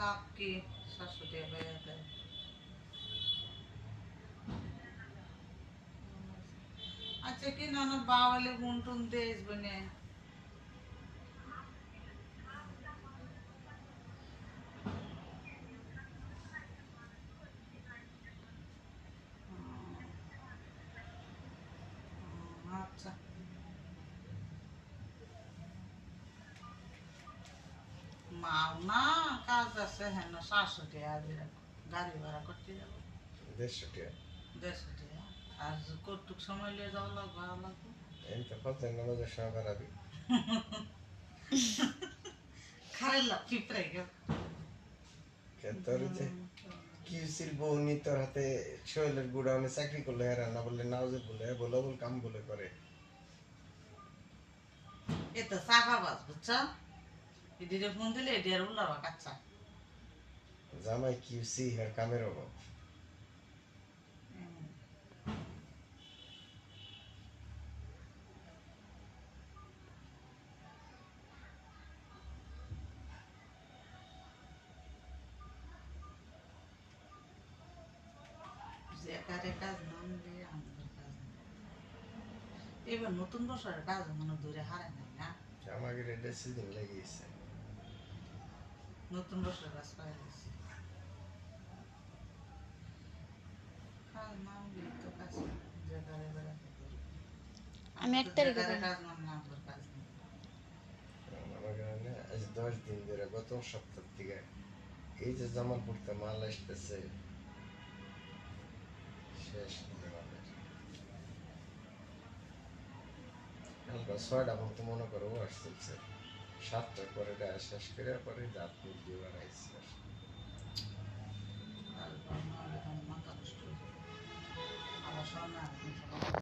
লাভ কি শাশুড়ি বেড়াতে আচ্ছা কি না বাওয়ালে গুন টুন দিয়ে আসবে না আচ্ছা মাও না কাজ আছে হ্যাঁ না শাশুড়ি আগে গাড়ি ভাড়া করতে যাবো 150 টাকা 150 আর কতটুক সময় নিয়ে যাওয়া লাগবে ভাড়া লাগবে এই তো ফজর নামাজের সময় বেড়াবি খারেলা পিঁপড়ে গেল তোর যে কিউসির বউ নি তোর হাতে শৈলের গুড়া আমি চাকরি করলে আর রান্না বললে নাওজে বলে বলো বল কাম বলে করে এটা চাকা বাস বুঝছ এদিকে ফোন দিলে এটি আর উল্লাবা কাচ্চা জামাই কিউসি আর কামের অভাব একারে কাজ নাম দিয়ে আমাদের কাজ নেই। এবার নতুন বছরের কাজ মনে দূরে হারে নাই না আমাকে এটা সিজন লেগেছে নতুন বছরের কাজ পাই গেছি কাজ নাম দিয়ে তো কাজ যেখানে বেড়াতে আমি 1 তারিখে যেখানে বললাম। কাজ নাম না আমার কাজ নেই আমাকে আজ 10 দিন ধরে গত সপ্তাহ থেকে এই যে জামালপুরতে মাল আসতেছে শেষ মালের হালকা 6টা মতো মনে করো ওয়াশ চলছে 7টার পরে শেষ করে পরে রাত দিয়ে বাড়াইছি কাজ নাহলে মাথা নষ্ট হয়ে যাবে আবার শোনা